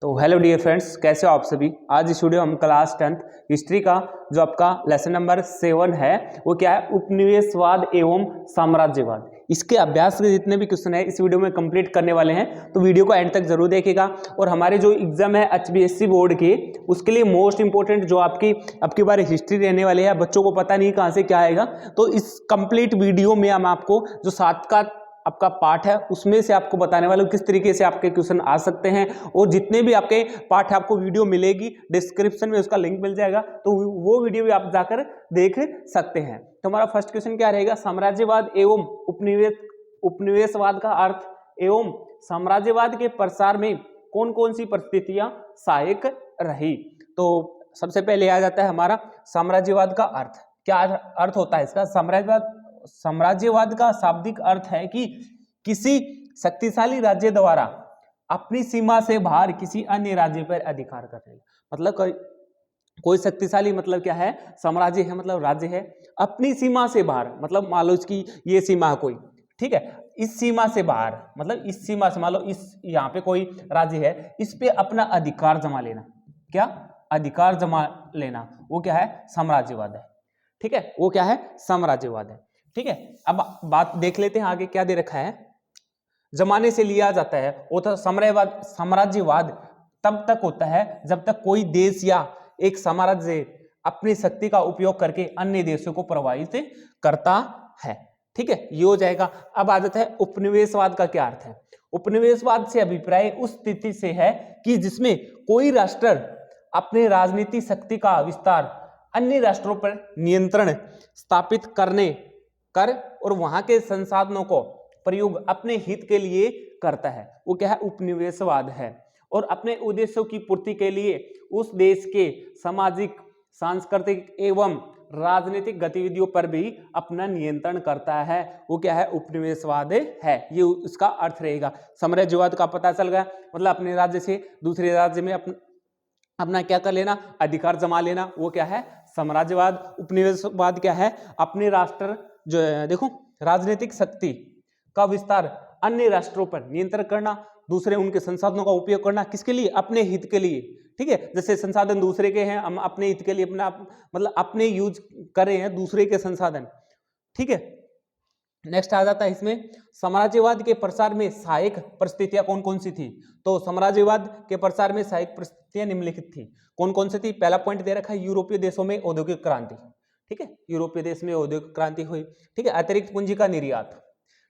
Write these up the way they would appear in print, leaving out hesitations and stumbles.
तो hello dear friends, कैसे हो आप सभी। आज इस वीडियो हम क्लास 10th हिस्ट्री का जो आपका लेसन नंबर 7 है वो क्या है, उपनिवेशवाद एवं साम्राज्यवाद। इसके अभ्यास के जितने भी क्वेश्चन है इस वीडियो में कंप्लीट करने वाले हैं, तो वीडियो को एंड तक जरूर देखिएगा। और हमारे जो एग्जाम है HBSC बोर्ड के, उसके लिए मोस्ट इंपोर्टेंट जो आपकी बार हिस्ट्री रहने वाली है, बच्चों को पता नहीं कहाँ से क्या आएगा, तो इस कंप्लीट वीडियो में हम आपको जो 7 का आपका पार्ट है उसमें से आपको बताने वाले किस तरीके से आपके क्वेश्चन आ सकते हैं। और जितने भी आपके पार्ट है आपको वीडियो मिलेगी, डिस्क्रिप्शन में उसका लिंक मिल जाएगा, तो वो वीडियो भी आप जाकर देख सकते हैं। तो हमारा फर्स्ट क्वेश्चन क्या रहेगा, साम्राज्यवाद एवं उपनिवेशवाद का अर्थ एवं साम्राज्यवाद के प्रसार में कौन कौन सी परिस्थितियां सहायक रही। तो सबसे पहले आ जाता है हमारा साम्राज्यवाद का अर्थ। क्या अर्थ होता है इसका? साम्राज्यवाद का शाब्दिक अर्थ है कि किसी शक्तिशाली राज्य द्वारा अपनी सीमा से बाहर किसी अन्य राज्य पर अधिकार करने। मतलब कोई शक्तिशाली मतलब क्या है, साम्राज्य है मतलब राज्य है, अपनी सीमा से बाहर मतलब मान लो इसकी ये सीमा है कोई, ठीक है, इस सीमा से बाहर मतलब इस सीमा से मान लो इस यहाँ पे कोई राज्य है, इस पे अपना अधिकार जमा लेना। क्या अधिकार जमा लेना, वो क्या है, साम्राज्यवाद है। ठीक है, वो क्या है, साम्राज्यवाद है। ठीक है, अब बात देख लेते हैं आगे क्या दे रखा है। जमाने से लिया जाता है वो तो साम्राज्यवाद तब तक होता है जब तक कोई देश या एक साम्राज्य अपनी शक्ति का उपयोग करके अन्य देशों को प्रभावित करता है। ठीक है, ये हो जाएगा। अब आ जाता है उपनिवेशवाद का क्या अर्थ है। उपनिवेशवाद से अभिप्राय उस स्थिति से है कि जिसमें कोई राष्ट्र अपने राजनीतिक शक्ति का विस्तार अन्य राष्ट्रों पर नियंत्रण स्थापित कर और वहां के संसाधनों को प्रयोग अपने हित के लिए करता है, वो क्या है, उपनिवेशवाद है। और अपने उद्देश्यों की पूर्ति के लिए उस देश के सामाजिक, सांस्कृतिक एवं राजनीतिक गतिविधियों पर भी अपना नियंत्रण करता है, वो क्या है, उपनिवेशवाद है। ये उसका अर्थ रहेगा। साम्राज्यवाद का पता चल गया, मतलब अपने राज्य से दूसरे राज्य में अपना क्या कर लेना, अधिकार जमा लेना, वो क्या है, साम्राज्यवाद। उपनिवेशवाद क्या है, अपने राष्ट्र जो है, देखो, राजनीतिक शक्ति का विस्तार अन्य राष्ट्रों पर नियंत्रण करना, दूसरे उनके संसाधनों का उपयोग करना, किसके लिए, अपने हित के लिए। ठीक है, जैसे संसाधन दूसरे के हैं, हम अपने हित के लिए मतलब अपने यूज कर रहे हैं दूसरे के संसाधन। ठीक है, नेक्स्ट आ जाता है इसमें साम्राज्यवाद के प्रसार में सहायक परिस्थितियां कौन कौन सी थी। तो साम्राज्यवाद के प्रसार में सहायक परिस्थितियां निम्नलिखित थी। कौन कौन सी थी? पहला पॉइंट दे रखा है, यूरोपीय देशों में औद्योगिक क्रांति। ठीक है, यूरोपीय देश में औद्योगिक क्रांति हुई। ठीक है, अतिरिक्त पूंजी का निर्यात।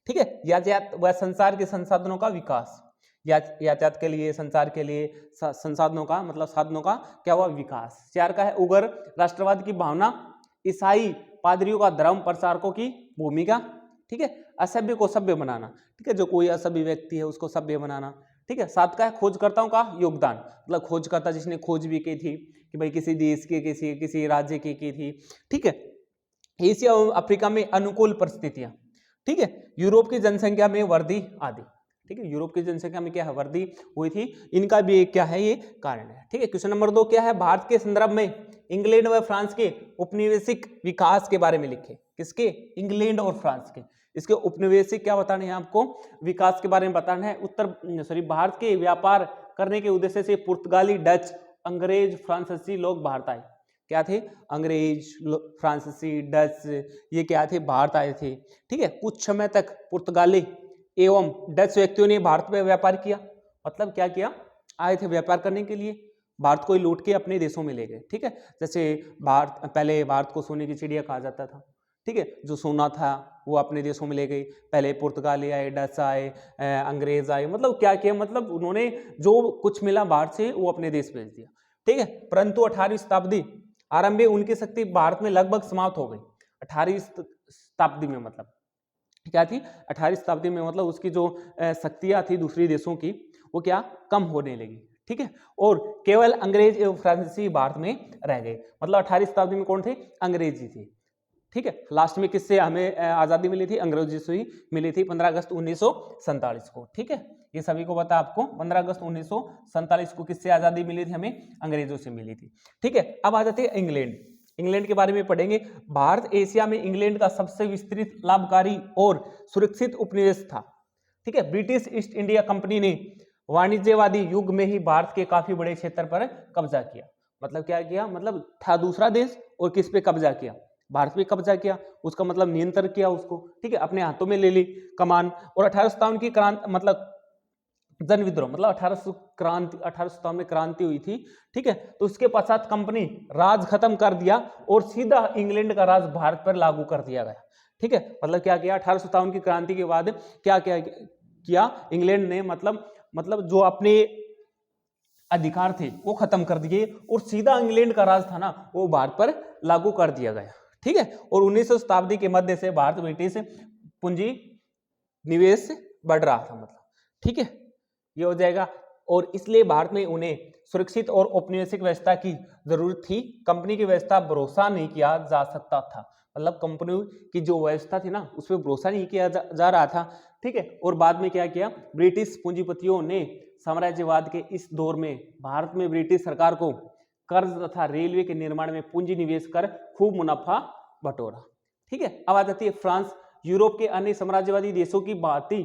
ठीक है, यातायात व संचार के संसाधनों का विकास। यातायात के लिए, संचार के लिए संसाधनों का मतलब साधनों का क्या हुआ, विकास। 4 का है उग्र राष्ट्रवाद की भावना, ईसाई पादरियों का धर्म प्रचारकों की भूमिका। ठीक है, असभ्य को सभ्य बनाना। ठीक है, जो कोई असभ्य व्यक्ति है उसको सभ्य बनाना। ठीक है, 7 का है खोजकर्ताओं का योगदान, मतलब खोजकर्ता जिसने खोज भी की थी कि भाई किसी देश के किसी राज्य की थी। ठीक है, एशिया एवं अफ्रीका में अनुकूल परिस्थितियां। ठीक है, यूरोप की जनसंख्या में वृद्धि आदि। ठीक है, यूरोप की जनसंख्या में क्या है, वृद्धि हुई थी, इनका भी एक क्या है, ये कारण है। ठीक है, क्वेश्चन नंबर 2 क्या है, भारत के संदर्भ में इंग्लैंड व फ्रांस के उपनिवेशिक विकास के बारे में लिखे। किसके? इंग्लैंड और फ्रांस के। इसके उपनिवेशिक क्या बताने हैं आपको, विकास के बारे में बताना है। भारत के व्यापार करने के उद्देश्य से पुर्तगाली, डच, अंग्रेज, फ्रांसीसी लोग भारत आए। क्या थे? अंग्रेज, फ्रांसीसी, डच, ये क्या थे, भारत आए थे। ठीक है, कुछ समय तक पुर्तगाली एवं डच व्यक्तियों ने भारत में व्यापार किया। मतलब क्या किया, आए थे व्यापार करने के लिए, भारत को लूट के अपने देशों में ले गए। ठीक है, जैसे पहले भारत को सोने की चिड़िया कहा जाता था। ठीक है, जो सोना था वो अपने देशों में ले गई। पहले पुर्तगाली आए, डच आए, अंग्रेज आए, मतलब क्या किया, मतलब उन्होंने जो कुछ मिला बाहर से वो अपने देश भेज दिया। ठीक है, परंतु 18वीं शताब्दी आरंभ में उनकी शक्ति भारत में लगभग समाप्त हो गई। 18वीं शताब्दी में मतलब क्या थी, 18वीं शताब्दी में मतलब उसकी जो शक्तियां थी दूसरी देशों की, वो क्या, कम होने लगी। ठीक है, और केवल अंग्रेज एवं फ्रांसीसी भारत में रह गए। मतलब 18वीं शताब्दी में कौन थे, अंग्रेजी थे। ठीक है, लास्ट में किससे हमें आजादी मिली थी, अंग्रेजी से ही मिली थी, 15 अगस्त 1947 को। ठीक है, ये सभी को पता आपको, 15 अगस्त 1947 को किससे आजादी मिली थी, हमें अंग्रेजों से मिली थी। ठीक है, अब आ जाते हैं इंग्लैंड। इंग्लैंड के बारे में पढ़ेंगे। भारत एशिया में इंग्लैंड का सबसे विस्तृत, लाभकारी और सुरक्षित उपनिवेश था। ठीक है, ब्रिटिश ईस्ट इंडिया कंपनी ने वाणिज्यवादी युग में ही भारत के काफी बड़े क्षेत्र पर कब्जा किया। मतलब क्या किया, मतलब था दूसरा देश और किस पे कब्जा किया, भारत पे कब्जा किया, उसका मतलब नियंत्रण किया उसको, ठीक है, अपने हाथों में ले ली कमान। और 1857 की क्रांति मतलब जन विद्रोह, मतलब 1857 में क्रांति हुई थी, ठीक है। तो उसके पश्चात कंपनी राज खत्म कर दिया और सीधा इंग्लैंड का राज भारत पर लागू कर दिया गया, ठीक है। मतलब क्या किया, 1857 की क्रांति के बाद क्या क्या किया इंग्लैंड ने, मतलब जो अपने अधिकार थे वो खत्म कर दिए और सीधा इंग्लैंड का राज था ना वो भारत पर लागू कर दिया गया, ठीक है। और 19वीं शताब्दी के मध्य से भारत ब्रिटिश पूंजी निवेश बढ़ रहा था, मतलब, ठीक है, ये हो जाएगा। और इसलिए भारत में उन्हें सुरक्षित और औपनिवेशिक व्यवस्था की जरूरत थी। कंपनी की व्यवस्था भरोसा नहीं किया जा सकता था, मतलब कंपनी की जो व्यवस्था थी ना उस पर भरोसा नहीं किया जा रहा था, ठीक है। और बाद में क्या किया, ब्रिटिश पूंजीपतियों ने साम्राज्यवाद के इस दौर में भारत में ब्रिटिश सरकार को कर्ज तथा रेलवे के निर्माण में पूंजी निवेश कर खूब मुनाफा बटोरा, ठीक है। अब आ जाती है फ्रांस। यूरोप के अन्य साम्राज्यवादी देशों की भांति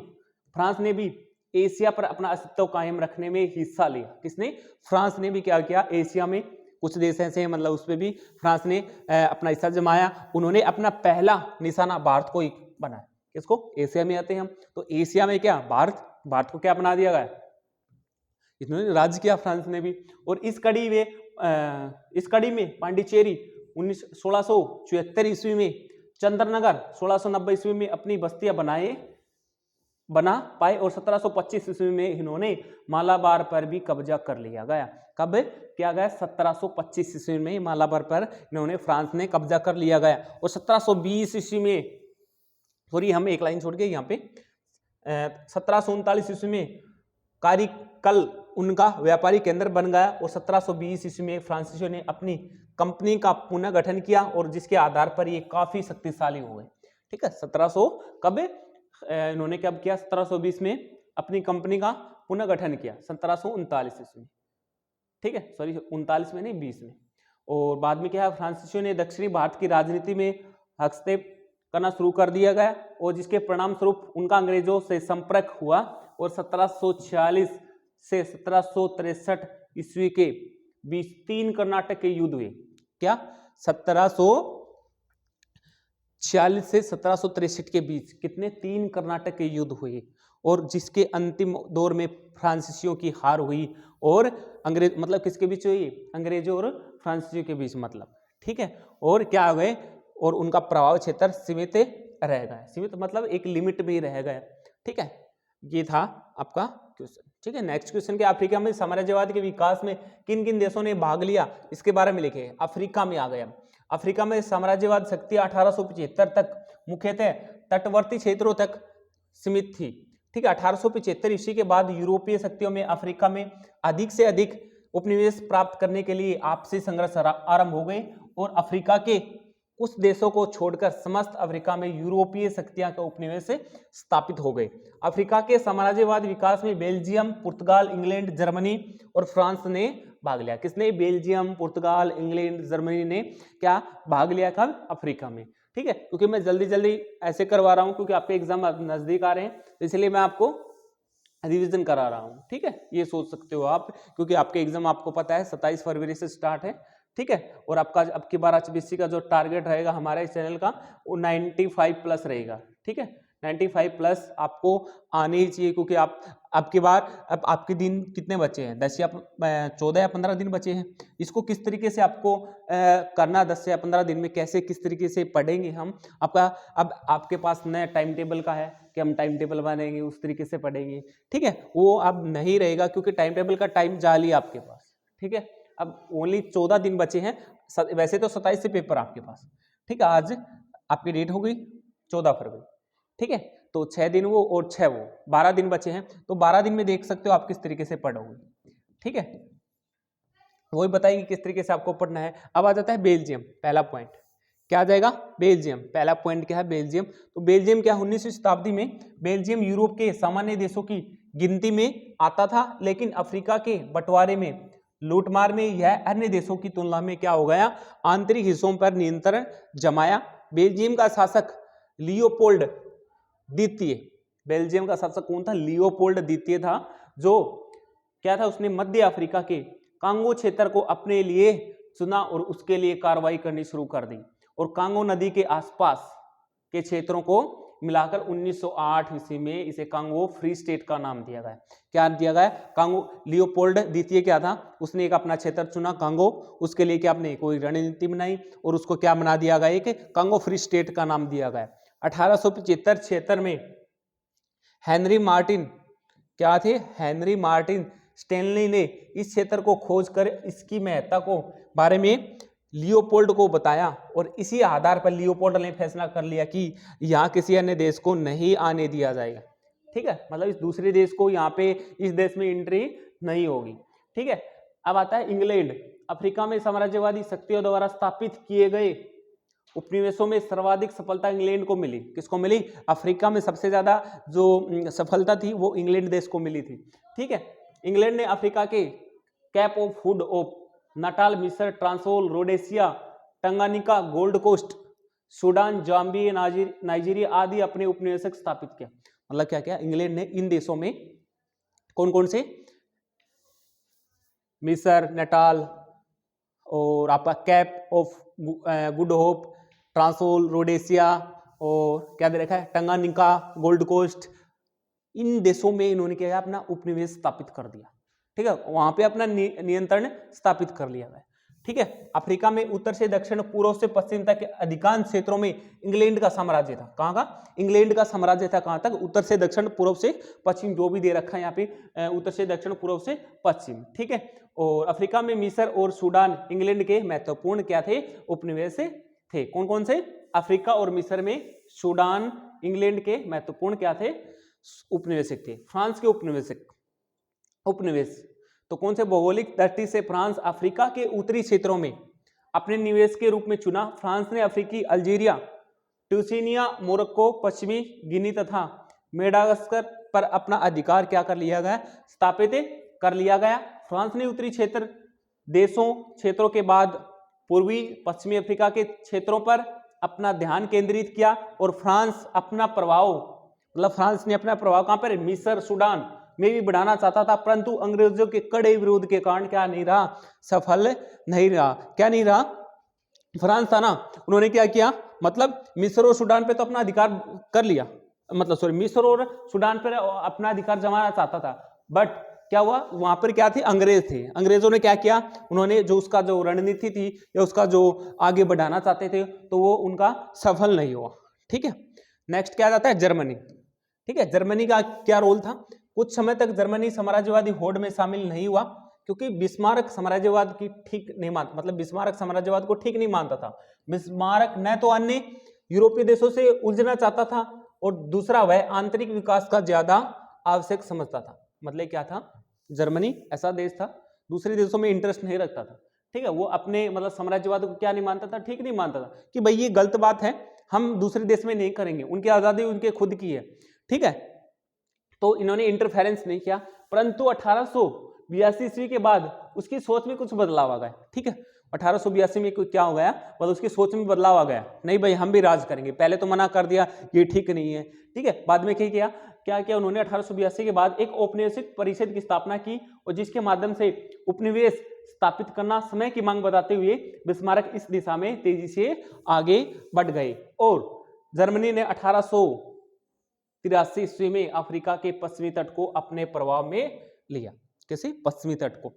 फ्रांस ने भी एशिया पर अपना अस्तित्व कायम रखने में हिस्सा लिया। किसने, फ्रांस ने भी क्या किया, एशिया में कुछ देश ऐसे हैं, मतलब उसमें भी फ्रांस ने अपना हिस्सा जमाया। उन्होंने अपना पहला निशाना भारत को ही बनाया। किसको, एशिया में आते हैं हम, तो एशिया में क्या, भारत को क्या बना दिया गया, इन्होंने राज्य किया फ्रांस ने भी। और इस कड़ी में पांडिचेरी 1674 ईस्वी में, चंद्रनगर 1690 ईस्वी में अपनी बस्तियां बना पाए और 1725 ईस्वी में इन्होंने मालाबार पर भी कब्जा कर लिया गया। कब किया गया, 1725 ईस्वी में मालाबार पर इन्होंने फ्रांस ने कब्जा कर लिया गया। और 1720 ईस्वी में, सॉरी हम एक लाइन छोड़ गए यहाँ पे, 1739 ईस्वी में कारिकल उनका व्यापारिक केंद्र बन गया। और 1720 ईस्वी में फ्रांसीसियों ने अपनी कंपनी का पुनः गठन किया और जिसके आधार पर ये काफी शक्तिशाली हो गए, ठीक है। 1700 कब इन्होंने क्या किया, 1720 में अपनी कंपनी का पुनः गठन किया, 1739 ईस्वी में, ठीक है, सॉरी 39 में नहीं 20 में। और बाद में क्या है, फ्रांसीसियों ने दक्षिणी भारत की राजनीति में हस्तक्षेप करना शुरू कर दिया गया और जिसके परिणाम स्वरूप उनका अंग्रेजों से संपर्क हुआ। और 1746 से 1763 ईस्वी के बीच 3 कर्नाटक के युद्ध हुए। क्या, 1746 से 1763 के बीच कितने, 3 कर्नाटक के युद्ध हुए और जिसके अंतिम दौर में फ्रांसीसियों की हार हुई और अंग्रेज, मतलब किसके बीच हुई, अंग्रेजों और फ्रांसीसियों के बीच, मतलब, ठीक है। और क्या हो गए, और उनका प्रभाव क्षेत्र सीमित रह गया, सीमित मतलब एक लिमिट में ही रह गया, ठीक है। ये था आपका क्वेश्चन, ठीक है। नेक्स्ट क्वेश्चन, के अफ्रीका में साम्राज्यवाद के विकास में किन किन देशों ने भाग लिया, इसके बारे में लिखे। अफ्रीका में आ गया, अफ्रीका में साम्राज्यवाद शक्ति 1875 तक मुख्यतः तटवर्ती क्षेत्रों तक सीमित थी, ठीक है। 1875 ईस्वी के बाद यूरोपीय शक्तियों में अफ्रीका में अधिक से अधिक उपनिवेश प्राप्त करने के लिए आपसी संघर्ष आरंभ हो गए और अफ्रीका के कुछ देशों को छोड़कर समस्त अफ्रीका में यूरोपीय शक्तियां का उपनिवेश स्थापित हो गए। अफ्रीका के साम्राज्यवाद विकास में बेल्जियम, पुर्तगाल, इंग्लैंड, जर्मनी और फ्रांस ने भाग लिया। किसने, बेल्जियम, पुर्तगाल, इंग्लैंड, जर्मनी ने क्या भाग लिया, कब, अफ्रीका में, ठीक है। क्योंकि मैं जल्दी जल्दी ऐसे करवा रहा हूं क्योंकि आपके एग्जाम नजदीक आ रहे हैं, इसलिए मैं आपको रिवीजन करा रहा हूं, ठीक है। ये सोच सकते हो आप, क्योंकि आपके एग्जाम आपको पता है 27 फरवरी से स्टार्ट है, ठीक है। और आपका अब की बार HBSC का जो टारगेट रहेगा हमारे इस चैनल का वो 95 प्लस रहेगा, ठीक है। 95 प्लस आपको आने ही चाहिए, क्योंकि आप अब की बार, अब आपके दिन कितने बचे हैं, 10 या 14 या 15 दिन बचे हैं। इसको किस तरीके से आपको करना, 10 या 15 दिन में कैसे किस तरीके से पढ़ेंगे हम, आपका अब आपके पास नया टाइम टेबल का है कि हम टाइम टेबल बनाएंगे उस तरीके से पढ़ेंगे, ठीक है। वो अब नहीं रहेगा क्योंकि टाइम टेबल का टाइम जाली आपके पास, ठीक है। अब ओनली 14 दिन बचे हैं, वैसे तो 27 से पेपर आपके पास, ठीक है। आज आपकी डेट हो गई 14 फरवरी, ठीक है। तो 6 दिन वो और 6 वो 12 दिन बचे हैं, तो 12 दिन में देख सकते हो आप किस तरीके से पढ़ोगे, ठीक है। वही बताएंगे किस तरीके से आपको पढ़ना है। अब आ जाता है बेल्जियम, पहला पॉइंट क्या आ जाएगा, बेल्जियम, पहला पॉइंट क्या है, बेल्जियम। तो बेल्जियम क्या, 19वीं शताब्दी में बेल्जियम यूरोप के सामान्य देशों की गिनती में आता था, लेकिन अफ्रीका के बंटवारे में, लूटमार में यह अन्य देशों की तुलना में क्या हो गया, आंतरिक हिस्सों पर नियंत्रण जमाया। बेल्जियम का शासक लियोपोल्ड द्वितीय, बेल्जियम का शासक कौन था, लियोपोल्ड द्वितीय था, जो क्या था, उसने मध्य अफ्रीका के कांगो क्षेत्र को अपने लिए चुना और उसके लिए कार्रवाई करनी शुरू कर दी और कांगो नदी के आसपास के क्षेत्रों को मिलाकर 1908 ईस्वी में इसे कांगो फ्री स्टेट का नाम दिया गया। क्या दिया गया? कांगो। लियोपोल्ड द्वितीय क्या था, उसने एक अपना क्षेत्र चुना कांगो, उसके लिए क्या आपने कोई रणनीति बनाई और उसको क्या बना दिया गया, एक कांगो फ्री स्टेट का नाम दिया गया। 1875 में हेनरी मार्टिन क्या थे, हेनरी मार्टिन स्टेनली ने इस क्षेत्र को खोजकर इसकी महत्ता को बारे में लियोपोल्ड को बताया और इसी आधार पर लियोपोल्ड ने फैसला कर लिया कि यहाँ किसी अन्य देश को नहीं आने दिया जाएगा। ठीक है, मतलब इस दूसरे देश को यहाँ पे इस देश में एंट्री नहीं होगी। ठीक है, अब आता है इंग्लैंड। अफ्रीका में साम्राज्यवादी शक्तियों द्वारा स्थापित किए गए उपनिवेशों में सर्वाधिक सफलता इंग्लैंड को मिली। किसको मिली? अफ्रीका में सबसे ज्यादा जो सफलता थी वो इंग्लैंड देश को मिली थी। ठीक है, इंग्लैंड ने अफ्रीका के Cape of Hood of Natal, मिस्र, Transvaal, Rhodesia, Tanganyika, Gold Coast, Sudan, Zambia, Nigeria आदि अपने उपनिवेशक स्थापित किया। मतलब क्या क्या, इंग्लैंड ने इन देशों में कौन कौन से, मिस्र, नटाल और आपका Cape of Good Hope, Transvaal, Rhodesia और क्या दे रखा है, टंगानिका, गोल्ड कोस्ट, इन देशों में इन्होंने क्या अपना उपनिवेश स्थापित कर दिया। ठीक है, वहां पे अपना नियंत्रण स्थापित कर लिया गया। ठीक है, अफ्रीका में उत्तर से दक्षिण, पूर्व से पश्चिम तक के अधिकांश क्षेत्रों में इंग्लैंड का साम्राज्य था। कहाँ का? इंग्लैंड का साम्राज्य था। कहाँ तक? उत्तर से दक्षिण, पूर्व से पश्चिम, जो भी दे रखा है यहाँ पे, उत्तर से दक्षिण, पूर्व से पश्चिम। ठीक है, और अफ्रीका में मिस्र और सूडान इंग्लैंड के महत्वपूर्ण क्या थे, उपनिवेश थे। कौन कौन से? अफ्रीका और मिस्र में सूडान इंग्लैंड के महत्वपूर्ण क्या थे, उपनिवेशक थे। फ्रांस के उपनिवेश तो कौन से भौगोलिक दृष्टि से फ्रांस अफ्रीका के उत्तरी क्षेत्रों में अपने निवेश के रूप में चुना। फ्रांस ने अफ्रीकी अल्जीरिया, ट्यूनीशिया, मोरक्को, पश्चिमी गिनी तथा मेडागास्कर पर अपना अधिकार क्या कर लिया गया, स्थापित कर लिया गया। फ्रांस ने उत्तरी क्षेत्रों के बाद पूर्वी पश्चिमी अफ्रीका के क्षेत्रों पर अपना ध्यान केंद्रित किया और फ्रांस अपना प्रभाव, मतलब फ्रांस ने अपना प्रभाव कहां पर, मिस्र, सूडान में भी बढ़ाना चाहता था, परंतु अंग्रेजों के कड़े विरोध के कारण क्या नहीं रहा, सफल नहीं रहा। क्या नहीं रहा? फ्रांस था ना, उन्होंने क्या किया, मतलब मिस्र और सूडान पे तो अपना अधिकार कर लिया, मतलब सॉरी मिस्र और सूडान पर अपना अधिकार जमाना चाहता था, बट क्या हुआ, वहां पर क्या थे, अंग्रेज थे। अंग्रेजों ने क्या किया, उन्होंने जो उसका जो रणनीति थी या उसका जो आगे बढ़ाना चाहते थे तो वो उनका सफल नहीं हुआ। ठीक है, नेक्स्ट क्या जाता है, जर्मनी। ठीक है, जर्मनी का क्या रोल था? कुछ समय तक जर्मनी साम्राज्यवादी होड़ में शामिल नहीं हुआ क्योंकि बिस्मार्क साम्राज्यवाद की ठीक नहीं मानता, मतलब बिस्मार्क साम्राज्यवाद को ठीक नहीं मानता था। बिस्मार्क न तो अन्य यूरोपीय देशों से उलझना चाहता था और दूसरा वह आंतरिक विकास का ज्यादा आवश्यक समझता था। मतलब क्या था, जर्मनी ऐसा देश था दूसरे देशों में इंटरेस्ट नहीं रखता था। ठीक है, वो अपने मतलब साम्राज्यवाद को क्या नहीं मानता था, ठीक नहीं मानता था कि भाई ये गलत बात है, हम दूसरे देश में नहीं करेंगे, उनकी आजादी उनके खुद की है। ठीक है, तो इन्होंने इंटरफेरेंस नहीं किया, परंतु 1882 ईस्वी के बाद उसकी सोच में कुछ बदलाव आ गया। ठीक है, 1882 में क्या हो गया, मतलब उसकी सोच में बदलाव आ गया, नहीं भाई हम भी राज करेंगे। पहले तो मना कर दिया ये ठीक नहीं है। ठीक है, बाद में क्या किया उन्होंने, 1882 के बाद एक औपनिवेशिक परिषद की स्थापना की और जिसके माध्यम से उपनिवेश स्थापित करना समय की मांग बताते हुए बिस्मार्क इस दिशा में तेजी से आगे बढ़ गए और जर्मनी ने 1883 ईस्वी में अफ्रीका के पश्चिमी तट को अपने प्रभाव में लिया। कैसे? पश्चिमी तट को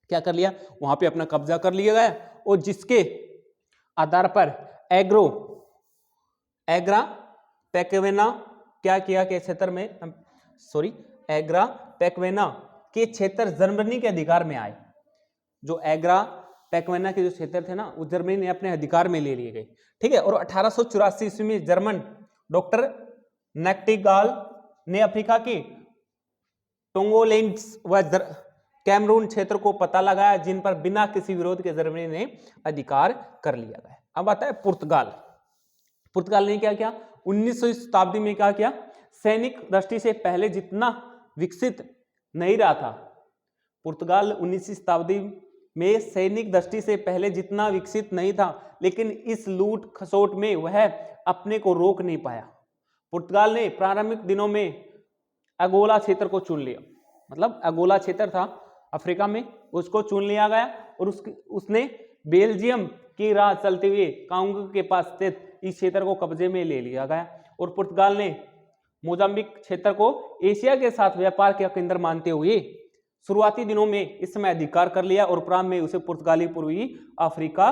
क्या कर लिया, वहां पे अपना कब्जा कर लिया गया और जिसके आधार पर एग्रा पैकवेना क्या किया के क्षेत्र में, एग्रा पैकवेना के क्षेत्र जर्मनी के अधिकार में आए। जो एग्रा पैकवेना के जो क्षेत्र थे ना, वो जर्मनी ने अपने अधिकार में ले लिए गए। ठीक है, और 1884 ईस्वी में जर्मन डॉक्टर नेक्टिगाल ने अफ्रीका के टोंगोलैंड्स व कैमरून क्षेत्र को पता लगाया जिन पर बिना किसी विरोध के जर्मनी ने अधिकार कर लिया गया। अब आता है पुर्तगाल ने क्या किया, 19वीं शताब्दी में क्या किया, सैनिक दृष्टि से पहले जितना विकसित नहीं रहा था। पुर्तगाल 19वीं शताब्दी में सैनिक दृष्टि से पहले जितना विकसित नहीं था, लेकिन इस लूट खसोट में वह अपने को रोक नहीं पाया। पुर्तगाल ने प्रारंभिक दिनों में अंगोला क्षेत्र को चुन लिया। मतलब अगोला क्षेत्र था अफ्रीका में, उसको चुन लिया गया और उसने बेल्जियम की राह चलते हुए कांगो के पास स्थित इस क्षेत्र को कब्जे में ले लिया गया और पुर्तगाल ने मोजाम्बिक क्षेत्र को एशिया के साथ व्यापार का केंद्र मानते हुए शुरुआती दिनों में इस समय अधिकार कर लिया और प्रारंभ में उसे पुर्तगाली पूर्वी अफ्रीका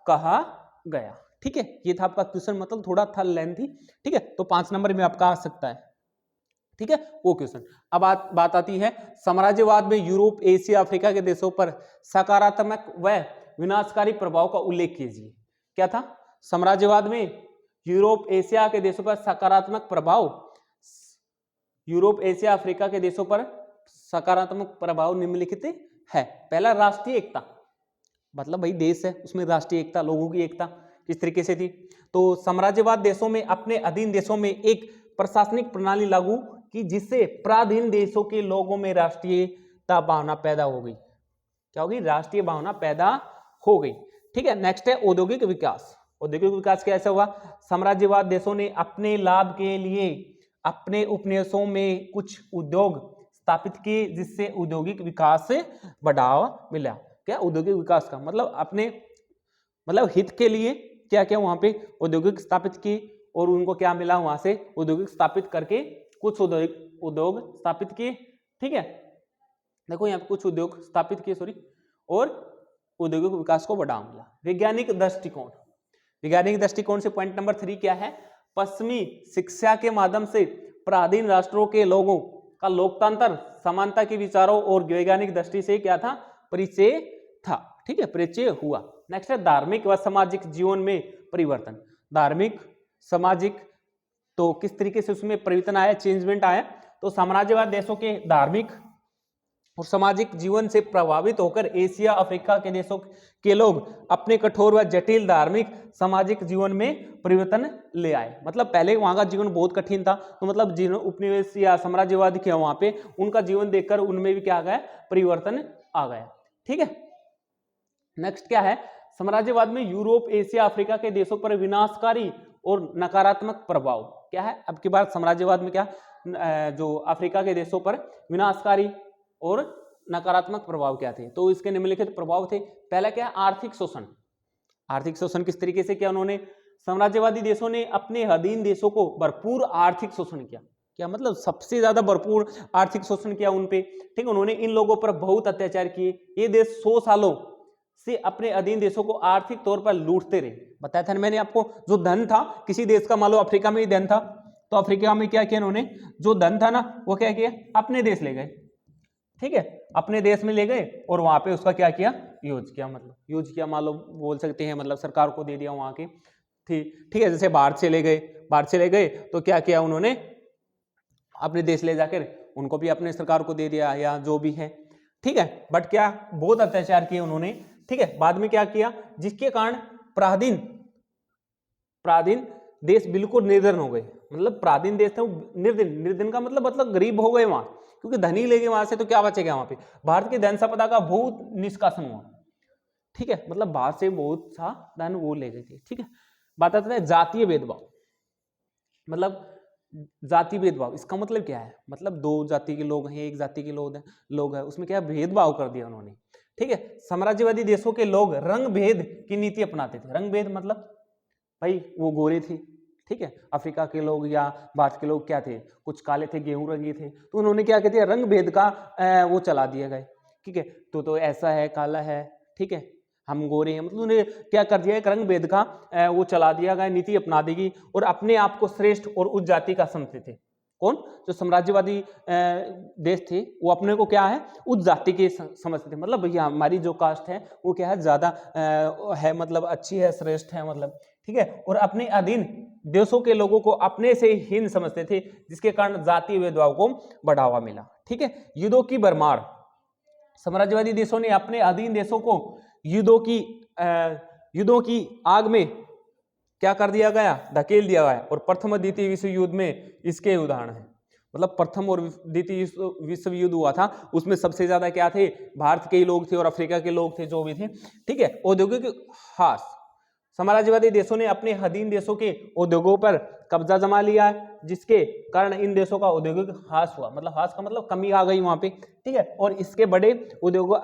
कहा गया। ठीक है, ये था आपका क्वेश्चन, मतलब थोड़ा था लेंथी। ठीक है, तो 5 नंबर में आपका आ सकता है। ठीक है, वो क्वेश्चन। अब बात आती है साम्राज्यवाद में यूरोप, एशिया, अफ्रीका के देशों पर सकारात्मक व विनाशकारी प्रभाव का उल्लेख कीजिए। क्या था? साम्राज्यवाद में यूरोप, एशिया के देशों पर सकारात्मक प्रभाव, यूरोप, एशिया, अफ्रीका के देशों पर सकारात्मक प्रभाव निम्नलिखित है। पहला, राष्ट्रीय एकता, मतलब भाई देश है उसमें राष्ट्रीय एकता, लोगों की एकता किस तरीके से थी? तो साम्राज्यवाद देशों में अपने अधीन देशों में एक प्रशासनिक प्रणाली लागू की जिससे पराधीन देशों के लोगों में राष्ट्रीयता भावना पैदा हो गई। क्या होगी? राष्ट्रीय भावना पैदा हो गई। ठीक है, नेक्स्ट है औद्योगिक विकास। औद्योगिक विकास कैसे हुआ? साम्राज्यवाद देशों ने अपने लाभ के लिए अपने उपनिवेशों में कुछ उद्योग स्थापित किए जिससे औद्योगिक विकास से बढ़ावा मिला। क्या औद्योगिक विकास का मतलब अपने हित के लिए क्या क्या वहां पे औद्योगिक स्थापित किए और उनको क्या मिला? वहां से औद्योगिक स्थापित करके कुछ उद्योग स्थापित किए। ठीक है, देखो यहाँ पे कुछ उद्योग स्थापित किए और औद्योगिक विकास को बढ़ावा मिला। वैज्ञानिक दृष्टिकोण, वैज्ञानिक दृष्टिकोण से पॉइंट नंबर 3 क्या है? पश्चिमी शिक्षा के माध्यम से पराधीन राष्ट्रों के लोगों का लोकतंत्र, समानता के विचारों और वैज्ञानिक दृष्टि से क्या था? परिचय था। ठीक है, परिचय हुआ। नेक्स्ट है धार्मिक व सामाजिक जीवन में परिवर्तन। धार्मिक, सामाजिक, तो किस तरीके से उसमें परिवर्तन आया, चेंजमेंट आया? तो साम्राज्यवाद देशों के धार्मिक और सामाजिक जीवन से प्रभावित होकर एशिया, अफ्रीका के देशों के लोग अपने कठोर व जटिल धार्मिक, सामाजिक जीवन में परिवर्तन ले आए। मतलब पहले वहां का जीवन बहुत कठिन था, तो मतलब जिन उपनिवेश या साम्राज्यवादी किया वहां पे उनका जीवन देखकर उनमें भी क्या आ गया? परिवर्तन आ गया। ठीक है, नेक्स्ट क्या है? साम्राज्यवाद में यूरोप, एशिया, अफ्रीका के देशों पर विनाशकारी और नकारात्मक प्रभाव। क्या है? अब की बार साम्राज्यवाद में क्या जो अफ्रीका के देशों पर विनाशकारी और नकारात्मक प्रभाव क्या थे? तो इसके निम्नलिखित प्रभाव थे। पहला क्या है? आर्थिक शोषण। आर्थिक शोषण किस तरीके से किया उन्होंने? साम्राज्यवादी देशों ने अपने अधीन देशों को भरपूर आर्थिक शोषण किया। क्या मतलब? सबसे ज्यादा भरपूर आर्थिक शोषण किया उन पे। ठीक, उन्होंने इन लोगों पर बहुत अत्याचार किए। ये देश 100 सालों से अपने अधीन देशों को आर्थिक तौर पर लूटते रहे। बताया था मैंने आपको, जो धन था किसी देश का, मान लो अफ्रीका में ही धन था, तो अफ्रीका में क्या किया इन्होंने? जो धन था ना वो क्या किया? अपने देश ले गए। ठीक है, अपने देश में ले गए और वहां पे उसका क्या किया? यूज किया। मतलब यूज किया, मान लो बोल सकते हैं, मतलब सरकार को दे दिया वहां के। ठीक है, जैसे बाहर चले गए तो क्या किया उन्होंने? अपने देश ले जाकर उनको भी अपने सरकार को दे दिया या जो भी है। ठीक है, बट क्या बहुत अत्याचार किए उन्होंने। ठीक है, बाद में क्या किया? जिसके कारण पराधीन देश बिल्कुल निर्धन हो गए। मतलब पराधीन देश थे वो निर्धन का मतलब गरीब हो गए वहां, क्योंकि धनी ले गए वहां से, तो क्या बचेगा वहां पे? भारत की धन संपदा का बहुत निष्कासन हुआ। ठीक है, मतलब बाहर से बहुत सा धन वो ले गए थे। ठीक है, बात आती है जातीय भेदभाव। मतलब जाति भेदभाव, इसका मतलब क्या है? मतलब दो जाति के लोग हैं, एक जाति के लोग हैं, उसमें क्या भेदभाव कर दिया उन्होंने। ठीक है, साम्राज्यवादी देशों के लोग रंग भेद की नीति अपनाते थे। रंग भेद मतलब भाई वो गोरे थे, ठीक है, अफ्रीका के लोग या भारत के लोग क्या थे? कुछ काले थे, गेहूं रंगी थे, तो उन्होंने क्या कहते हैं? रंग भेद का वो चला दिया गया। ठीक है, तो ऐसा है, काला है, ठीक है, हम गोरे हैं, मतलब उन्हें क्या कर दिया? एक रंग भेद का वो चला दिया गया, नीति अपना देगी और अपने आप को श्रेष्ठ और उच्च जाति का समझते थे। कौन? जो साम्राज्यवादी देश थे वो अपने को क्या है? उच्च जाति के समझते थे। मतलब भैया हमारी जो कास्ट है वो क्या है? ज्यादा है, मतलब अच्छी है, श्रेष्ठ है, मतलब ठीक है, और अपने अधीन देशों के लोगों को अपने से हीन समझते थे, जिसके कारण जातीय भेदभाव को बढ़ावा मिला। ठीक है, युद्धों की भरमार। साम्राज्यवादी देशों ने अपने अधीन देशों को युद्धों की आग में क्या कर दिया गया? धकेल दिया गया। और प्रथम और द्वितीय विश्व युद्ध में इसके उदाहरण है। मतलब प्रथम और द्वितीय विश्व युद्ध हुआ था, उसमें सबसे ज्यादा क्या थे? भारत के ही लोग थे और अफ्रीका के लोग थे, जो भी थे। ठीक है, औद्योगिक ह्रास, साम्राज्यवादी देशों ने अपने अधीन देशों के उद्योगों पर कब्जा जमा लिया है, जिसके कारण इन देशों का औद्योगिक ह्रास हुआ, मतलब ह्रास का मतलब कमी आ गई वहां पे, ठीक है। और इसके बड़े उद्योगों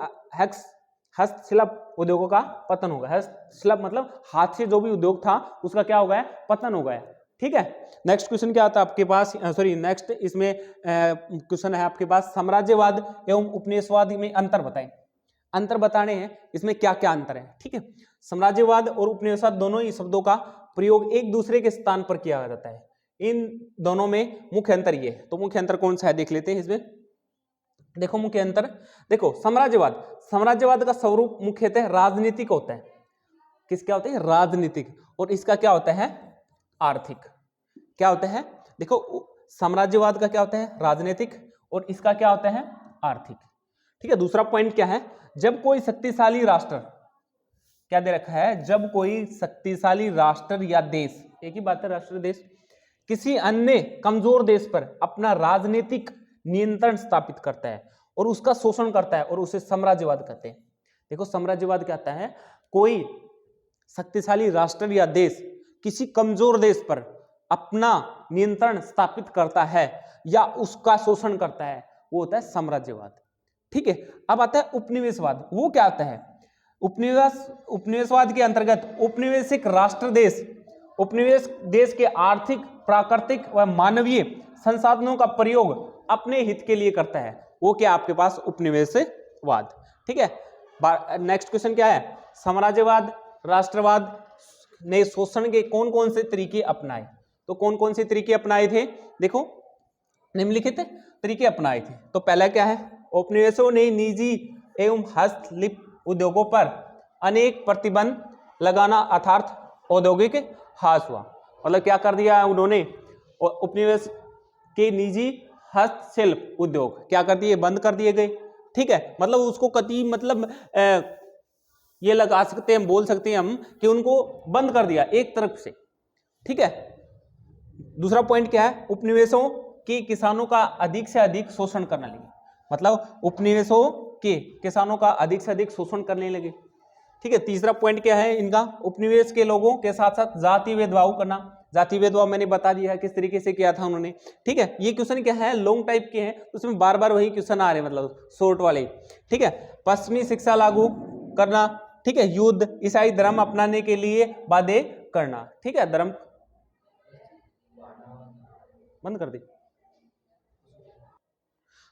हस्तशिल्प उद्योगों का पतन हो गया। हस्तशिल्प मतलब हाथ से जो भी उद्योग था उसका क्या हो गया, पतन हो गया, ठीक है। नेक्स्ट क्वेश्चन क्या आता है आपके पास, सॉरी नेक्स्ट इसमें क्वेश्चन है आपके पास, साम्राज्यवाद एवं उपनिवेशवाद में अंतर बताएं। अंतर बताने हैं, इसमें क्या क्या अंतर है, ठीक है। साम्राज्यवाद और उपनिवेशवाद दोनों ही शब्दों का प्रयोग एक दूसरे के स्थान पर किया जाता है। इन दोनों में मुख्य अंतर ये है, तो मुख्य अंतर कौन सा है देख लेते हैं इसमें। देखो मुख्य अंतर, देखो साम्राज्यवाद का स्वरूप मुख्यतः राजनीतिक होता है। किसका होता है, राजनीतिक, और इसका क्या होता है, आर्थिक। क्या होता है, देखो साम्राज्यवाद का क्या होता है, राजनीतिक, और इसका क्या होता है, आर्थिक, ठीक है। दूसरा पॉइंट क्या है, जब कोई शक्तिशाली राष्ट्र, क्या दे रखा है, जब कोई शक्तिशाली राष्ट्र या देश, एक ही बात है राष्ट्र देश, किसी अन्य कमजोर देश पर अपना राजनीतिक नियंत्रण स्थापित करता है और उसका शोषण करता है, और उसे साम्राज्यवाद कहते हैं। देखो साम्राज्यवाद क्या होता है, कोई शक्तिशाली राष्ट्र या देश किसी कमजोर देश पर अपना नियंत्रण स्थापित करता है या उसका शोषण करता है, वो होता है साम्राज्यवाद, ठीक है। अब आता है उपनिवेशवाद, वो क्या आता है, उपनिवेशवाद के अंतर्गत उपनिवेशिक राष्ट्र देश उपनिवेश देश के आर्थिक, प्राकृतिक व मानवीय संसाधनों का प्रयोग अपने हित के लिए करता है, वो क्या आपके पास उपनिवेशवाद, ठीक है। नेक्स्ट क्वेश्चन क्या है, साम्राज्यवाद राष्ट्रवाद ने शोषण के कौन कौन से तरीके अपनाए, तो कौन कौन से तरीके अपनाए थे, देखो निम्नलिखित तरीके अपनाए थे। तो पहला क्या है, उपनिवेशों ने निजी एवं हस्तशिल्प उद्योगों पर अनेक प्रतिबंध लगाना अर्थात औद्योगिक ह्रास हुआ, मतलब क्या कर दिया उन्होंने, उपनिवेश के निजी हस्तशिल्प उद्योग क्या कर दिए, बंद कर दिए गए, ठीक है। मतलब उसको कति मतलब ये लगा सकते हैं, बोल सकते हैं हम कि उनको बंद कर दिया एक तरफ से, ठीक है। दूसरा पॉइंट क्या है, उपनिवेशों के किसानों का अधिक से अधिक शोषण करने लगे, मतलब उपनिवेशों के किसानों का अधिक से अधिक शोषण करने लगे, ठीक है। तीसरा पॉइंट क्या है इनका, उपनिवेश के लोगों के साथ साथ जाति भेदभाव करना। जाति भेदभाव मैंने बता दिया है किस तरीके से किया था उन्होंने, ठीक है। ये क्वेश्चन क्या है, लॉन्ग टाइप के हैं, उसमें बार बार वही क्वेश्चन आ रहे हैं, मतलब शॉर्ट वाले, ठीक है। पश्चिमी शिक्षा लागू करना, ठीक है। युद्ध, ईसाई धर्म अपनाने के लिए बाध्य करना, ठीक है। धर्म बंद कर दी,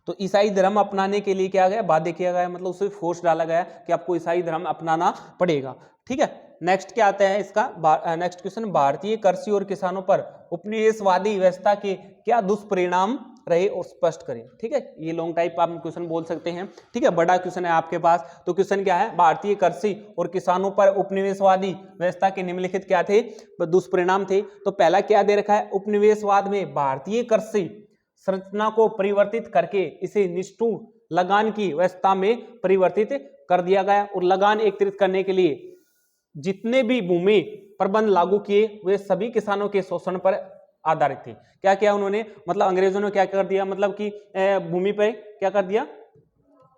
तो ईसाई धर्म अपनाने के लिए क्या गया, बाध्य किया गया, मतलब उसे फोर्स डाला गया कि आपको ईसाई धर्म अपनाना पड़ेगा, ठीक है। नेक्स्ट क्या आता है इसका, नेक्स्ट क्वेश्चन, भारतीय कृषि और किसानों पर उपनिवेशवादी व्यवस्था के क्या दुष्परिणाम रहे और स्पष्ट करें, ठीक है। ये लॉन्ग टाइप आप क्वेश्चन बोल सकते हैं, ठीक है, बड़ा क्वेश्चन है आपके पास। तो क्वेश्चन क्या है, भारतीय कृषि और किसानों पर उपनिवेशवादी व्यवस्था के निम्नलिखित क्या थे, दुष्परिणाम थे। तो पहला क्या दे रखा है, उपनिवेशवाद में भारतीय कृषि संरचना को परिवर्तित करके इसे निष्ठुर लगान की व्यवस्था में परिवर्तित कर दिया गया, और लगान एकत्रित करने के लिए जितने भी भूमि प्रबंध लागू किए वे सभी किसानों के शोषण पर आधारित थे। क्या किया उन्होंने, मतलब अंग्रेजों ने क्या कर दिया, मतलब कि भूमि पे क्या कर दिया,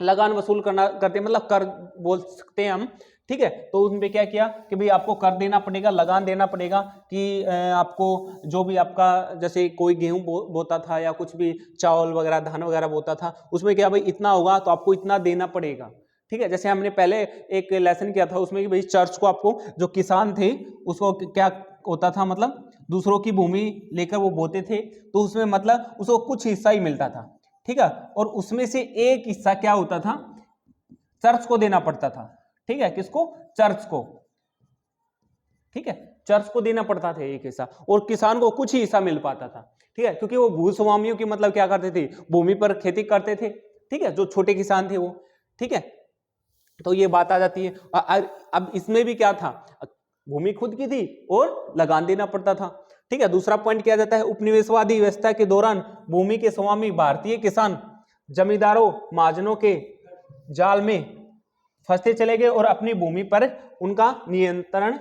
लगान वसूल करते, मतलब कर बोल सकते हैं हम, ठीक है। तो उनपे क्या किया कि भाई आपको कर देना पड़ेगा, लगान देना पड़ेगा, कि आपको जो भी आपका, जैसे कोई गेहूं बोता था या कुछ भी चावल वगैरह धान वगैरह बोता था, उसमें क्या भाई इतना होगा तो आपको इतना देना पड़ेगा, ठीक है। जैसे हमने पहले एक लेसन किया था उसमें कि भाई चर्च को आपको, जो किसान थे उसको क्या होता था, मतलब दूसरों की भूमि लेकर वो बोते थे, तो उसमें मतलब उसको कुछ हिस्सा ही मिलता था, ठीक है। और उसमें से एक हिस्सा क्या होता था, चर्च को देना पड़ता था, ठीक है। किसको, चर्च को, ठीक है, चर्च को देना पड़ता था एक हिस्सा, और किसान को कुछ ही हिस्सा मिल पाता था, ठीक है, क्योंकि वो भूस्वामियों की मतलब क्या करते थे, भूमि पर खेती करते थे, ठीक है, जो छोटे किसान थे वो, ठीक है। तो ये बात आ जाती है। अब इसमें भी क्या था, भूमि खुद की थी और लगान देना पड़ता था, ठीक है। दूसरा पॉइंट किया जाता है, उपनिवेशवादी व्यवस्था के दौरान भूमि के स्वामी भारतीय किसान जमींदारों महाजनों के जाल में फंसते चले गए और अपनी भूमि पर उनका नियंत्रण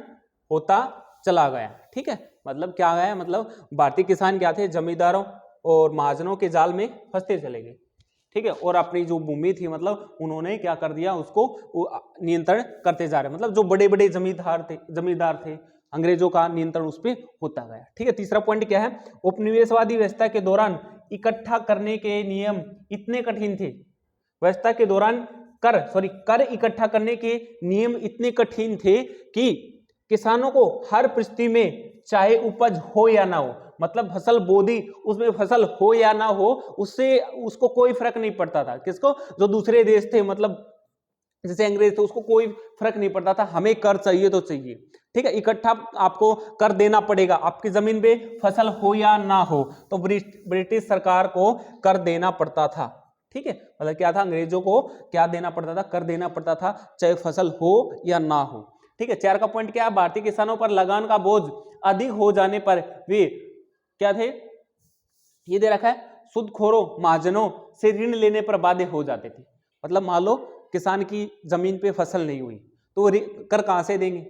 होता चला गया, ठीक है। मतलब क्या गया, मतलब भारतीय किसान क्या थे, जमींदारों और महाजनों के जाल में फंसते चले गए, ठीक है, और अपनी जो भूमि थी मतलब उन्होंने क्या कर दिया, उसको नियंत्रण करते जा रहे, मतलब जो बड़े बड़े जमींदार थे अंग्रेजों का नियंत्रण उस पर होता गया। ठीक है, तीसरा पॉइंट क्या है, उपनिवेशवादी व्यवस्था के दौरान इकट्ठा करने के नियम इतने कठिन थे, व्यवस्था के दौरान कर इकट्ठा करने के नियम इतने कठिन थे कि किसानों को हर परिस्थिति में, चाहे उपज हो या ना हो, मतलब फसल बोदी, उसमें फसल हो या ना हो, उससे उसको कोई फर्क नहीं पड़ता था। किसको? जो दूसरे देश थे, मतलब जैसे अंग्रेज थे, उसको कोई फर्क नहीं पड़ता था, हमें कर चाहिए तो चाहिए। ठीक है, इकट्ठा आपको कर देना पड़ेगा, आपकी जमीन पे फसल हो या ना हो, तो ब्रिटिश सरकार को कर देना पड़ता था। ठीक है, मतलब क्या था, अंग्रेजों को क्या देना पड़ता था, कर देना पड़ता था, चाहे फसल हो या ना हो। ठीक है, 4 का पॉइंट क्या है, भारतीय किसानों पर लगान का बोझ अधिक हो जाने पर वे क्या थे, ये दे रखा है, सूदखोरों महाजनों से ऋण लेने पर बाध्य हो जाते थे। मतलब मान लो किसान की जमीन पे फसल नहीं हुई तो वो कर कहां से देंगे?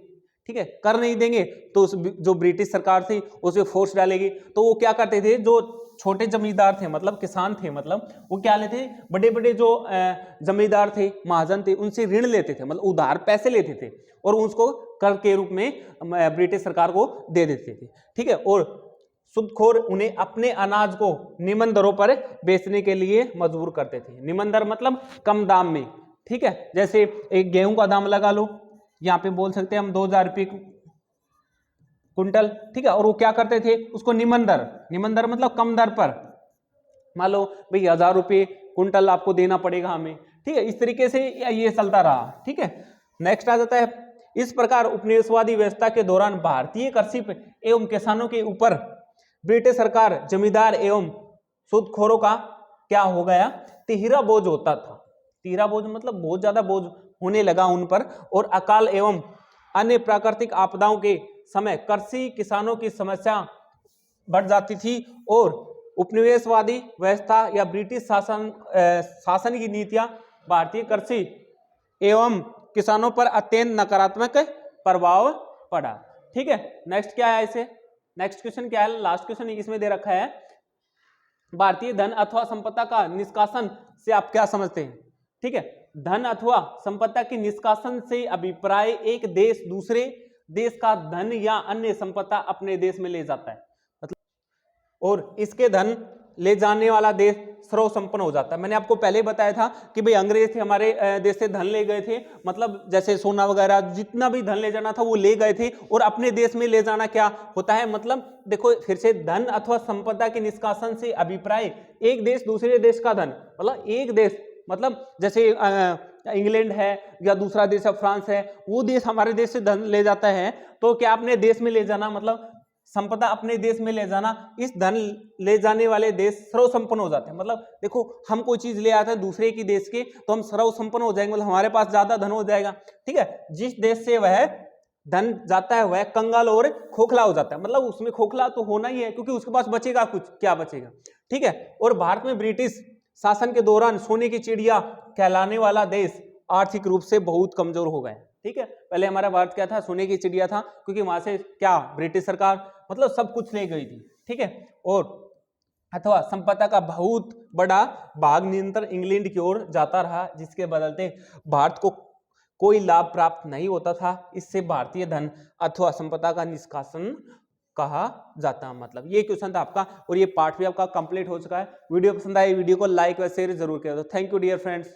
ठीक है, कर नहीं देंगे तो जो ब्रिटिश सरकार थी उसे फोर्स डालेगी। तो वो क्या करते थे, जो छोटे जमींदार थे, मतलब किसान थे, मतलब वो क्या लेते, बड़े बड़े जो जमींदार थे, महाजन थे, उनसे ऋण लेते थे, मतलब उधार पैसे लेते थे और उसको कर के रूप में ब्रिटिश सरकार को दे देते थे। ठीक है, और सूदखोर उन्हें अपने अनाज को निम्न दरों पर बेचने के लिए मजबूर करते थे। निम्न दर मतलब कम दाम में। ठीक है, जैसे एक गेहूं का दाम लगा लो, यहाँ पे बोल सकते हैं हम 2000 रुपये कुंटल। ठीक है, और वो क्या करते थे, उसको निम्न दर मतलब कम दर पर, मान लो भाई 1000 रुपये कुंटल आपको देना पड़ेगा हमें। ठीक है, इस तरीके से ये चलता रहा। ठीक है, नेक्स्ट आ जाता है, इस प्रकार उपनिवेशवादी व्यवस्था के दौरान भारतीय कृषि एवं किसानों के ऊपर ब्रिटिश सरकार, जमींदार एवं सूदखोरों का क्या हो गया, तिहरा बोझ होता था। तिहरा बोझ मतलब बहुत ज्यादा बोझ होने लगा उन पर, और अकाल एवं अन्य प्राकृतिक आपदाओं के समय कृषि किसानों की समस्या बढ़ जाती थी, और उपनिवेशवादी व्यवस्था या ब्रिटिश शासन की नीतियां भारतीय कृषि एवं किसानों पर अत्यंत नकारात्मक प्रभाव पड़ा। ठीक है, नेक्स्ट क्या है, इसे नेक्स्ट क्वेश्चन क्या है, लास्ट क्वेश्चन इसमें दे रखा है, भारतीय धन अथवा संपदा का निष्कासन से आप क्या समझते हैं? ठीक है, धन अथवा संपदा के निष्कासन से अभिप्राय एक देश दूसरे देश का धन या अन्य संपदा अपने देश में ले जाता है, मतलब, और इसके धन ले जाने वाला देश सर्वसंपन्न हो जाता है। मैंने आपको पहले बताया था कि भाई अंग्रेज थे, हमारे देश से धन ले गए थे, मतलब जैसे सोना वगैरह जितना भी धन ले जाना था वो ले गए थे, और अपने देश में ले जाना क्या होता है, मतलब देखो फिर से, धन अथवा संपदा के निष्कासन से अभिप्राय एक देश दूसरे देश का धन, मतलब एक देश, मतलब जैसे इंग्लैंड है या दूसरा देश है फ्रांस है, वो देश हमारे देश से धन ले जाता है, तो क्या अपने देश में ले जाना, मतलब संपदा अपने देश में ले जाना, इस धन ले जाने वाले देश सर्वसंपन्न हो जाते हैं। मतलब देखो हम कोई चीज ले आते हैं दूसरे की देश के, तो हम सर्वसंपन्न हो जाएंगे, मतलब हमारे पास ज्यादा धन हो जाएगा। ठीक है, जिस देश से वह धन जाता है वह कंगाल और खोखला हो जाता है, मतलब उसमें खोखला तो होना ही है, क्योंकि उसके पास बचेगा कुछ, क्या बचेगा। ठीक है, और भारत में ब्रिटिश शासन के दौरान सोने की चिड़िया कहलाने वाला देश आर्थिक रूप से बहुत कमजोर हो गए। ठीक है, पहले हमारा भारत क्या था, सोने की चिड़िया था, क्योंकि वहां से क्या ब्रिटिश सरकार मतलब सब कुछ ले गई थी। ठीक है, और अथवा संपदा का बहुत बड़ा भाग निरंतर इंग्लैंड की ओर जाता रहा, जिसके बदलते भारत को कोई लाभ प्राप्त नहीं होता था। इससे भारतीय धन अथवा संपदा का निष्कासन कहा जाता। मतलब ये क्वेश्चन था आपका, और ये पार्ट भी आपका कंप्लीट हो चुका है। वीडियो पसंद आए वीडियो को लाइक व शेयर जरूर करें। Thank you dear friends.